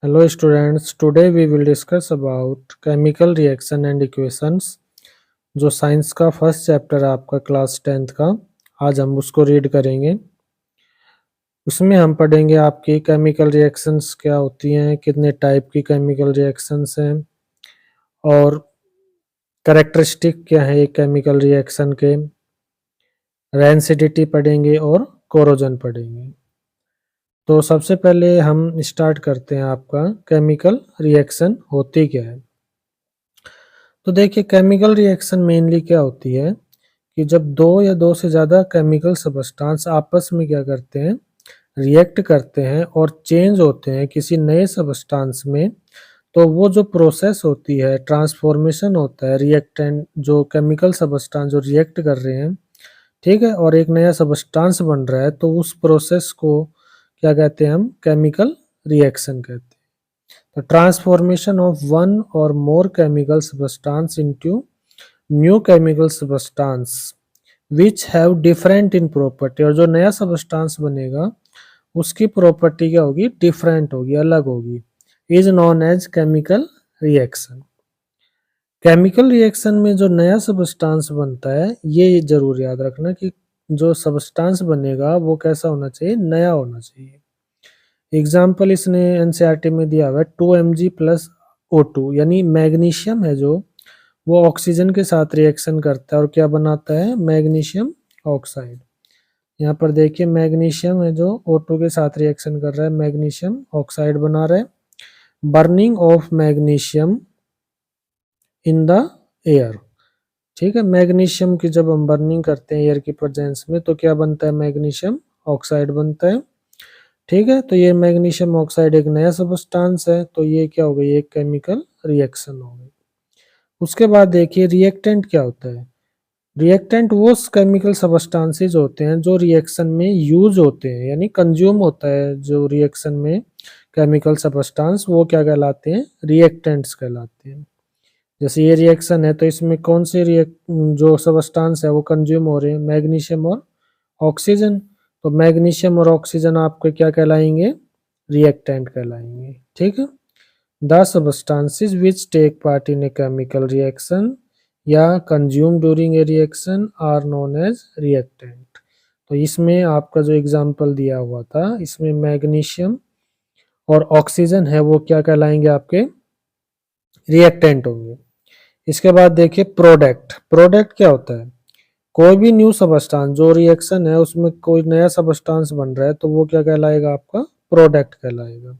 Hello students, today we will discuss about chemical reaction and equations। जो science का first chapter है आपका class 10th का, आज हम उसको रीड करेंगे। उसमें हम पढ़ेंगे आपकी केमिकल रिएक्शंस क्या होती हैं, कितने टाइप की केमिकल रिएक्शंस हैं और कैरेक्टरिस्टिक क्या है एक केमिकल रिएक्शन के, रेंसिडिटी पढ़ेंगे और कोरोजन पढ़ेंगे। तो सबसे पहले हम स्टार्ट करते हैं आपका केमिकल रिएक्शन होती क्या है। तो देखिए केमिकल रिएक्शन मेनली क्या होती है कि जब दो या दो से ज़्यादा केमिकल सबस्टांस आपस में क्या करते हैं, रिएक्ट करते हैं और चेंज होते हैं किसी नए सबस्टांस में, तो वो जो प्रोसेस होती है, ट्रांसफॉर्मेशन होता है, रिएक्टेंट जो केमिकल सबस्टांस जो रिएक्ट कर रहे हैं, ठीक है, और एक नया सबस्टांस बन रहा है, तो उस प्रोसेस को क्या कहते हैं, हम केमिकल रिएक्शन कहते हैं। The transformation of one or more chemical substance into new chemical substance which have different in property, और जो नया substance बनेगा उसकी property क्या होगी, different होगी, अलग होगी, is known as chemical reaction। Chemical reaction में जो नया सबस्टांस बनता है, ये जरूर याद रखना कि जो सबस्टांस बनेगा वो कैसा होना चाहिए, नया होना चाहिए। एग्जाम्पल इसने एनसीईआरटी में दिया हुआ है 2 Mg प्लस O2, यानी मैग्नीशियम है जो वो ऑक्सीजन के साथ रिएक्शन करता है और क्या बनाता है, मैग्नीशियम ऑक्साइड। यहाँ पर देखिए मैग्नीशियम है जो O2 के साथ रिएक्शन कर रहा है, मैग्नीशियम ऑक्साइड बना रहा है। Burning of magnesium in the air, ठीक है, मैग्नीशियम की जब हम बर्निंग करते हैं एयर की प्रेजेंस में तो क्या बनता है, मैग्नीशियम ऑक्साइड बनता है, ठीक है। तो ये मैग्नीशियम ऑक्साइड एक नया सबस्टांस है, तो ये क्या हो गई, एक केमिकल रिएक्शन हो गई। उसके बाद देखिए रिएक्टेंट क्या होता है। रिएक्टेंट वो केमिकल सबस्टांसेस होते हैं जो रिएक्शन में यूज होते हैं, यानी कंज्यूम होता है जो रिएक्शन में केमिकल सबस्टांस, वो क्या कहलाते हैं, रिएक्टेंट्स कहलाते हैं। जैसे ये रिएक्शन है तो इसमें कौन से जो सबस्टांस है वो कंज्यूम हो रहे हैं, मैग्नीशियम और ऑक्सीजन। तो मैग्नीशियम और ऑक्सीजन आपके क्या कहलाएंगे, रिएक्टेंट कहलाएंगे, ठीक है। The substances which take part in a chemical reaction या consume during a reaction are known as reactant. तो इसमें आपका जो एग्जांपल दिया हुआ था, इसमें मैग्नीशियम और ऑक्सीजन है वो क्या कहलाएंगे, आपके रिएक्टेंट होंगे। इसके बाद देखिए प्रोडक्ट। प्रोडक्ट क्या होता है, कोई भी न्यू सबस्टांस जो रिएक्शन है उसमें कोई नया सबस्टांस बन रहा है तो वो क्या कहलाएगा, आपका प्रोडक्ट कहलाएगा।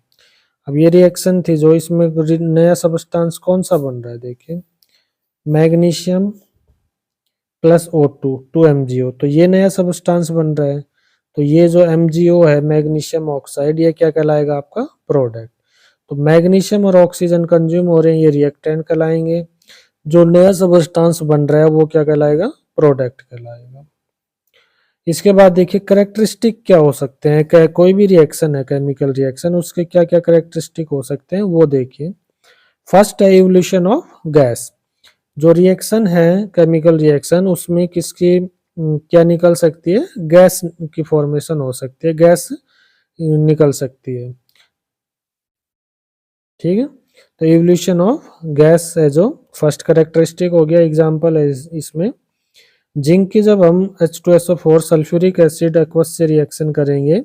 अब ये रिएक्शन थी जो इसमें नया सबस्टांस कौन सा बन रहा है, देखिए मैग्नीशियम प्लस O2 2MgO, तो ये नया सबस्टांस बन रहा है, तो ये जो MgO है मैग्नीशियम ऑक्साइड, ये क्या कहलाएगा, आपका प्रोडक्ट। तो मैग्नीशियम और ऑक्सीजन कंज्यूम हो रहे हैं, ये रिएक्टेंट कहलाएंगे। जो नया सबस्टांस बन रहा है वो क्या कहलाएगा, प्रोडक्ट कहलाएगा। इसके बाद देखिए करेक्टरिस्टिक क्या हो सकते हैं, कोई भी रिएक्शन है केमिकल रिएक्शन, उसके क्या क्या करेक्टरिस्टिक हो सकते हैं वो देखिए। फर्स्ट है इवोल्यूशन ऑफ गैस। जो रिएक्शन है केमिकल रिएक्शन उसमें किसकी क्या निकल सकती है, गैस की फॉर्मेशन हो सकती है, गैस निकल सकती है, ठीक है। तो इवोल्यूशन ऑफ गैस है जो फर्स्ट करेक्टरिस्टिक हो गया। एग्जांपल है इसमें जिंक की जब हम H2SO4 सल्फ्यूरिक एसिड एक्वस से रिएक्शन करेंगे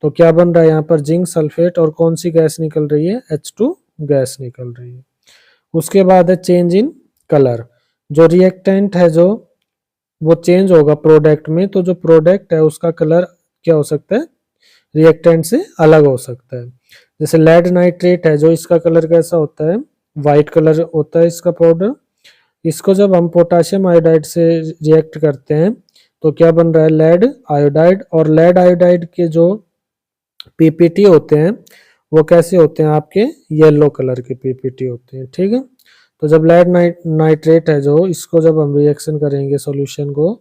तो क्या बन रहा है, यहाँ पर जिंक सल्फेट और कौन सी गैस निकल रही है, H2 गैस निकल रही है। उसके बाद है चेंज इन कलर। जो रिएक्टेंट है जो वो चेंज होगा प्रोडक्ट में, तो जो प्रोडक्ट है उसका कलर क्या हो सकता है, रिएक्टेंट से अलग हो सकता है। जैसे लेड नाइट्रेट है जो इसका कलर कैसा होता है, वाइट कलर होता है इसका पाउडर। इसको जब हम पोटाशियम आयोडाइड से रिएक्ट करते हैं तो क्या बन रहा है, लेड आयोडाइड, और लेड आयोडाइड के जो पीपीटी होते हैं वो कैसे होते हैं, आपके येलो कलर के पीपीटी होते हैं, ठीक है। तो जब लेड नाइट्रेट है जो इसको जब हम रिएक्शन करेंगे सॉल्यूशन को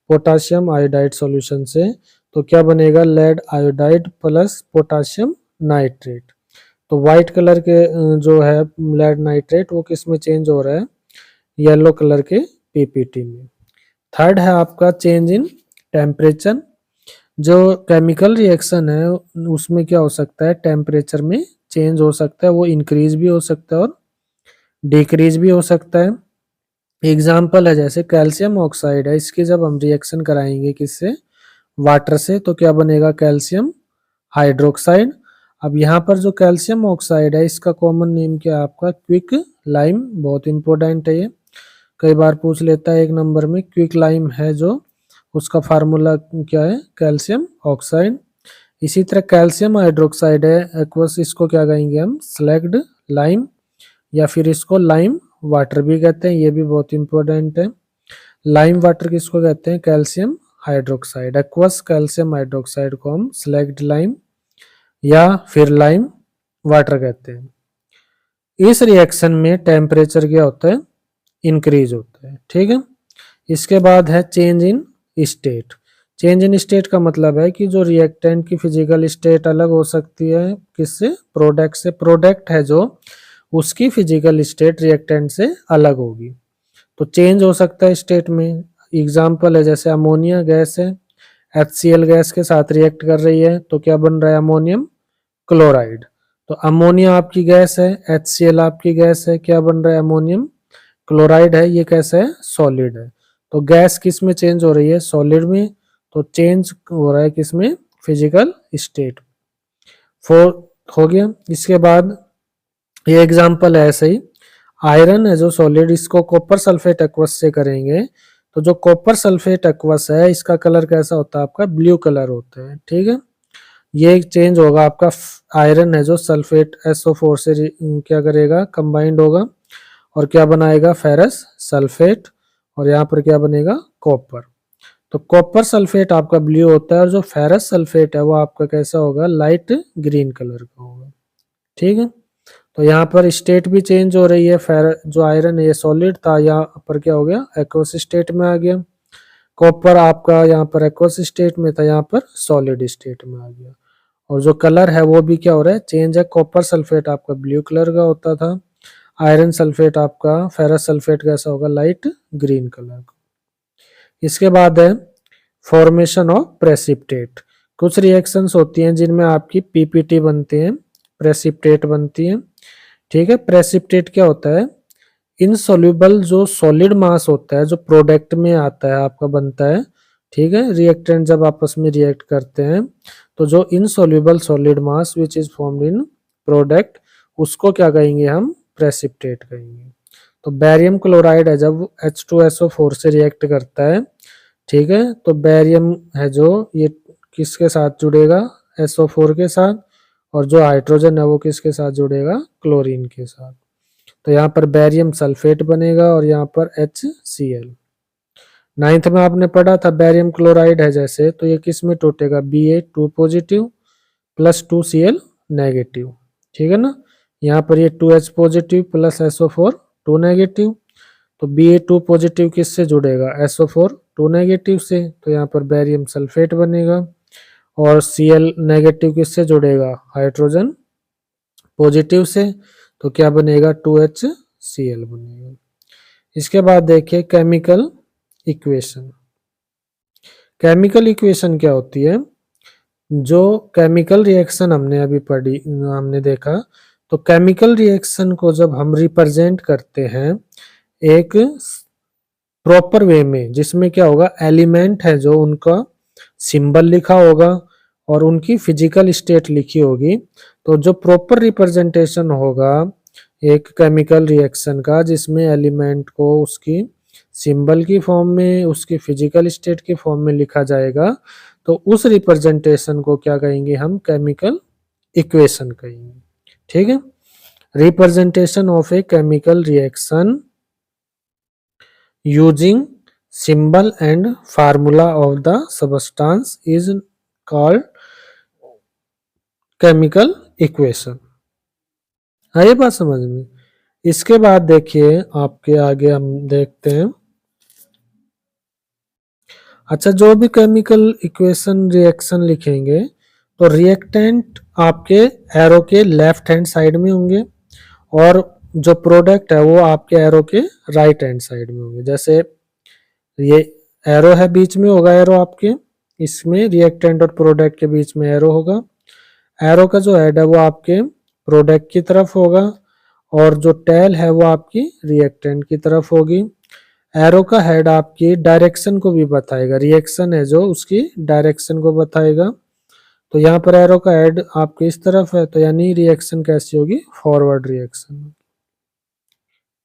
पोटाशियम आयोडाइड सॉल्यूशन से, तो क्या बनेगा, lead iodide plus potassium nitrate. तो व्हाइट कलर के जो है लेड नाइट्रेट वो किस में चेंज हो रहा है, येलो कलर के पीपीटी में। थर्ड है आपका चेंज इन टेम्परेचर। जो केमिकल रिएक्शन है उसमें क्या हो सकता है, टेम्परेचर में चेंज हो सकता है वो इंक्रीज भी हो सकता है और डिक्रीज भी हो सकता है। एग्जाम्पल है जैसे कैल्शियम ऑक्साइड है, इसकी जब हम रिएक्शन कराएंगे किससे, वाटर से, तो क्या बनेगा, कैल्शियम हाइड्रोक्साइड। अब यहाँ पर जो कैल्शियम ऑक्साइड है इसका कॉमन नेम क्या है आपका, क्विक लाइम। बहुत इंपॉर्टेंट है ये, कई बार पूछ लेता है एक नंबर में। क्विक लाइम है जो, उसका फार्मूला क्या है, कैल्शियम ऑक्साइड। इसी तरह कैल्शियम हाइड्रोक्साइड है एक्वस, इसको क्या कहेंगे हम, स्लैग्ड लाइम, या फिर इसको लाइम वाटर भी कहते हैं, ये भी बहुत इंपॉर्टेंट है। लाइम वाटर किसको कहते हैं, calcium hydroxide. Aqueous calcium hydroxide को हम स्लैग्ड लाइम या फिर लाइम वाटर कहते हैं। इस रिएक्शन में टेम्परेचर क्या होता है, इंक्रीज होता है, ठीक है। इसके बाद है change in state. Change in state का मतलब है कि जो रिएक्टेंट की फिजिकल स्टेट अलग हो सकती है किससे, प्रोडक्ट से। प्रोडक्ट है जो, उसकी फिजिकल स्टेट रिएक्टेंट से अलग होगी, तो चेंज हो सकता है स्टेट में। एग्जाम्पल है जैसे अमोनिया गैस है, HCl गैस के साथ रिएक्ट कर रही है तो क्या बन रहा है, अमोनियम क्लोराइड। तो अमोनिया आपकी गैस है, HCl आपकी गैस है, क्या बन रहा है, अमोनियम क्लोराइड है। ये कैसा है, सॉलिड है। तो गैस किस में चेंज हो रही है, सॉलिड में। तो चेंज हो रहा है किसमें, फिजिकल स्टेट। फोर हो गया। इसके बाद ये एग्जांपल है ऐसे ही, आयरन है जो सॉलिड, इसको कॉपर सल्फेट एक्वस से करेंगे तो जो कॉपर सल्फेट एक्वस है इसका कलर कैसा होता है आपका, ब्लू कलर होता है, ठीक है। ये चेंज होगा आपका, आयरन है जो सल्फेट SO4 से क्या करेगा, कंबाइंड होगा और क्या बनाएगा, फेरस सल्फेट, और यहाँ पर क्या बनेगा, कॉपर। तो कॉपर सल्फेट आपका ब्लू होता है और जो फेरस सल्फेट है वो आपका कैसा होगा, लाइट ग्रीन कलर का होगा, ठीक है। तो यहाँ पर स्टेट भी चेंज हो रही है, जो आयरन है ये सॉलिड था, यहाँ पर क्या हो गया, एक्वस स्टेट में आ गया। कॉपर आपका यहाँ पर एक्वस स्टेट में था, यहाँ पर सॉलिड स्टेट में आ गया। और जो कलर है वो भी क्या हो रहा है, चेंज है। कॉपर सल्फेट आपका ब्लू कलर का होता था, आयरन सल्फेट आपका, फेरस सल्फेट कैसा होगा, लाइट ग्रीन कलर का। इसके बाद है फॉर्मेशन ऑफ प्रेसिपिटेट। कुछ रिएक्शंस होती हैं जिनमें आपकी PPT बनती है, प्रेसिपिटेट बनती है, ठीक है। प्रेसिपिटेट क्या होता है, इनसॉल्युबल जो सॉलिड मास होता है जो प्रोडक्ट में आता है आपका, बनता है, ठीक है। रिएक्टेंट जब आपस में रिएक्ट करते हैं तो जो insoluble solid mass which is formed in product, उसको क्या कहेंगे हम, प्रेसिपिटेट कहेंगे। तो बैरियम क्लोराइड है जब H2SO4 से रिएक्ट करता है, ठीक है, तो बैरियम है जो ये किसके साथ जुड़ेगा, SO4 के साथ, और जो हाइड्रोजन है वो किसके साथ जुड़ेगा, क्लोरीन के साथ। तो यहाँ पर बैरियम सल्फेट बनेगा और यहाँ पर HCl। नाइन्थ में आपने पढ़ा था बैरियम क्लोराइड है जैसे, तो ये किस में टूटेगा, Ba2 positive plus 2Cl negative, ठीक है ना। यहाँ पर ये 2H positive plus SO4 2 negative, तो Ba2 पॉजिटिव किससे जुड़ेगा, SO4 2 नेगेटिव से, तो यहाँ पर बैरियम सल्फेट बनेगा। और Cl नेगेटिव किससे जुड़ेगा, हाइड्रोजन पॉजिटिव से, तो क्या बनेगा, 2HCl बनेगा। इसके बाद देखिए केमिकल इक्वेशन। केमिकल इक्वेशन क्या होती है, जो केमिकल रिएक्शन हमने अभी पढ़ी, हमने देखा, तो केमिकल रिएक्शन को जब हम रिप्रेजेंट करते हैं एक प्रॉपर वे में, जिसमें क्या होगा, एलिमेंट है जो उनका सिंबल लिखा होगा और उनकी फिजिकल स्टेट लिखी होगी, तो जो प्रॉपर रिप्रेजेंटेशन होगा एक केमिकल रिएक्शन का, जिसमें एलिमेंट को उसकी सिंबल की फॉर्म में, उसकी फिजिकल स्टेट की फॉर्म में लिखा जाएगा, तो उस रिप्रेजेंटेशन को क्या कहेंगे हम, केमिकल इक्वेशन कहेंगे, ठीक है। Representation of A chemical reaction using symbol and formula of the substance is called chemical equation। है ये बात समझ में। इसके बाद देखिए आपके आगे हम देखते हैं, अच्छा जो भी केमिकल इक्वेशन रिएक्शन लिखेंगे तो रिएक्टेंट आपके एरो के लेफ्ट हैंड साइड में होंगे और जो प्रोडक्ट है वो आपके एरो के राइट हैंड साइड में होंगे। जैसे ये एरो है, बीच में होगा एरो आपके, इसमें रिएक्टेंट और प्रोडक्ट के बीच में एरो होगा। एरो का जो हेड है वो आपके प्रोडक्ट की तरफ होगा और जो टेल है वो आपकी रिएक्टेंट की तरफ होगी। एरो का हेड आपकी डायरेक्शन को भी बताएगा, रिएक्शन है जो उसकी डायरेक्शन को बताएगा। तो यहाँ पर एरो का हेड आपके इस तरफ है, तो यानी रिएक्शन कैसी होगी, फॉरवर्ड रिएक्शन।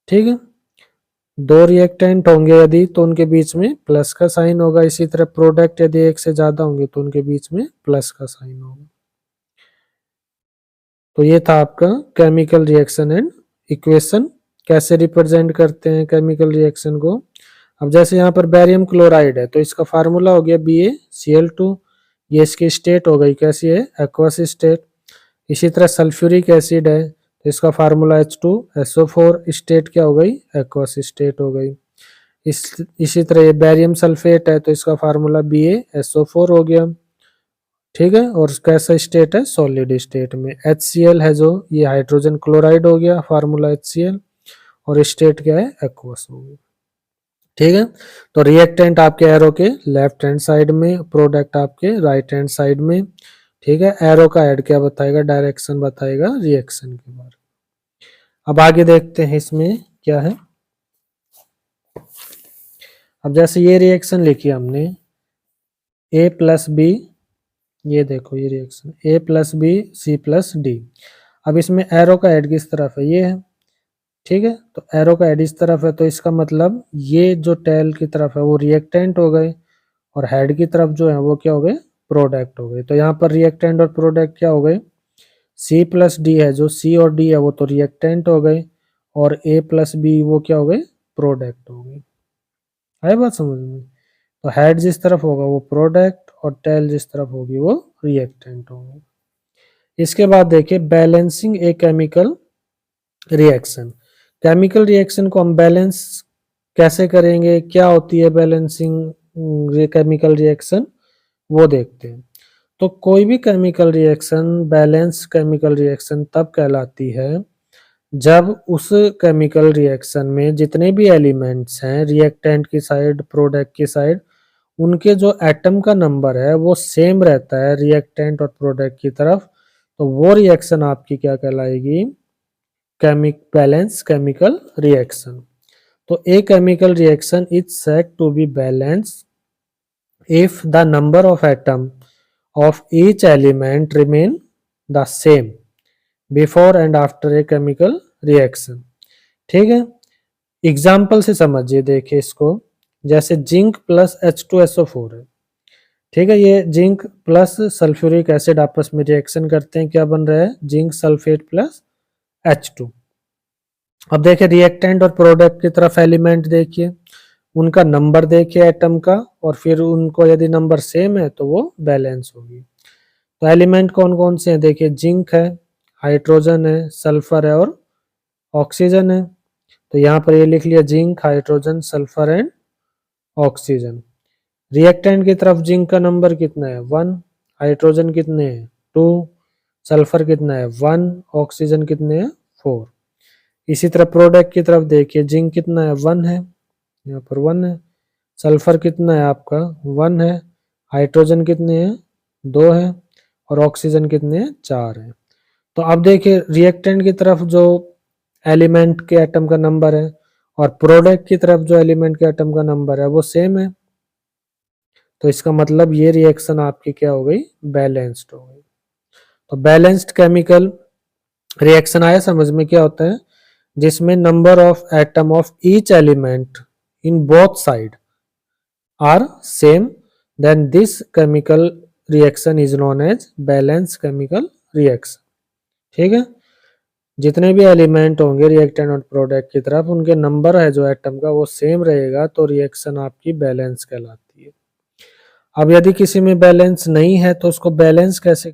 ठीक है, दो रिएक्टेंट होंगे यदि तो उनके बीच में प्लस का साइन होगा, इसी तरह प्रोडक्ट यदि एक से ज्यादा होंगे तो उनके बीच में प्लस का साइन होगा। तो ये था आपका केमिकल रिएक्शन एंड इक्वेशन। कैसे रिप्रेजेंट करते हैं केमिकल रिएक्शन को। अब जैसे यहाँ पर बेरियम क्लोराइड है तो इसका फार्मूला हो गया BaCl2, ये इसकी स्टेट हो गई, कैसी है, एक्वस स्टेट। इसी तरह सल्फ्यूरिक एसिड है तो इसका फार्मूला H2SO4, स्टेट क्या हो गई, एक्वस स्टेट हो गई। इसी तरह ये बेरियम सल्फेट है तो इसका फार्मूला BaSO4 हो गया। ठीक है, और कैसा स्टेट है, सॉलिड स्टेट में। HCl है जो ये हाइड्रोजन क्लोराइड हो गया, फार्मूला HCl, और स्टेट क्या है, एक्वस हो गया। ठीक है, तो रिएक्टेंट आपके एरो के लेफ्ट हैंड साइड में, प्रोडक्ट आपके राइट हैंड साइड में। ठीक है, एरो का हेड क्या बताएगा, डायरेक्शन बताएगा रिएक्शन के बारे में। अब आगे देखते हैं इसमें क्या है। अब जैसे ये रिएक्शन लिखी हमने A+B, ये देखो ये रिएक्शन A+B C+D। अब इसमें एरो का हेड किस तरफ है, ये है। ठीक है, तो एरो का हेड इस तरफ है तो इसका मतलब ये जो टेल की तरफ है वो रिएक्टेंट हो गए और हेड की तरफ जो है वो क्या हो गए, प्रोडक्ट हो गए। तो यहाँ पर रिएक्टेंट और प्रोडक्ट क्या हो गए, C+D है, जो C और D है वो तो रिएक्टेंट हो गए और A+B वो क्या हो गए, प्रोडक्ट हो गए। है बात समझ में। तो हेड जिस तरफ होगा वो प्रोडक्ट और टेल जिस तरफ होगी वो रिएक्टेंट होगी। इसके बाद देखिए बैलेंसिंग ए केमिकल रिएक्शन। केमिकल रिएक्शन को हम बैलेंस कैसे करेंगे, क्या होती है बैलेंसिंग केमिकल रिएक्शन, वो देखते हैं। तो कोई भी chemical reaction balance chemical reaction तब कहलाती है जब उस केमिकल रिएक्शन में जितने भी एलिमेंट्स हैं, रिएक्टेंट की साइड, प्रोडक्ट की साइड, उनके जो एटम का नंबर है वो सेम रहता है रिएक्टेंट और प्रोडक्ट की तरफ, तो वो रिएक्शन आपकी क्या कहलाएगी, बैलेंस केमिकल रिएक्शन। तो a chemical reaction is said to be balance if the number of atom of each element remain the same before and after a chemical reaction। ठीक है, एग्जाम्पल से समझिए, देखिए इसको, जैसे जिंक प्लस H2SO4 है। ठीक है, ये जिंक प्लस सल्फ्यूरिक एसिड आपस में रिएक्शन करते हैं, क्या बन रहा है, जिंक सल्फेट प्लस H2। अब देखिए रिएक्टेंट और प्रोडक्ट की तरफ एलिमेंट देखिए, उनका नंबर देखिए एटम का, और फिर उनको यदि नंबर सेम है तो वो बैलेंस होगी। तो एलिमेंट कौन कौन से हैं, देखिए जिंक है, हाइड्रोजन है, सल्फर है और ऑक्सीजन है। तो यहाँ पर ये लिख लिया zinc, hydrogen, sulphur and oxygen. Reactant की तरफ जिंक का नंबर कितना है, 1, हाइड्रोजन कितने हैं, 2, सल्फर कितना है, 1, ऑक्सीजन कितने हैं, 4। इसी तरह प्रोडक्ट की तरफ देखिए, जिंक कितना है, 1 है, यहाँ पर 1 है, सल्फर कितना है आपका, 1 है, हाइड्रोजन कितने हैं, 2 है, और ऑक्सीजन कितने हैं, 4 है। तो अब देखिए रिएक्टेंट की तरफ जो एलिमेंट के एटम का नंबर है और प्रोडक्ट की तरफ जो एलिमेंट के एटम का नंबर है वो सेम है, तो इसका मतलब ये रिएक्शन आपकी क्या हो गई, बैलेंस्ड हो गई। तो बैलेंस्ड केमिकल रिएक्शन आया समझ में, क्या होता है, जिसमें number of atom of each element in both side are same, then this chemical reaction is known as balanced chemical reaction। ठीक है, जितने भी एलिमेंट होंगे रिएक्टेंट और प्रोडक्ट की तरफ, उनके नंबर है जो एटम का वो सेम रहेगा, तो रिएक्शन आपकी बैलेंस कहलाती है। अब यदि किसी में बैलेंस नहीं है तो उसको बैलेंस कैसे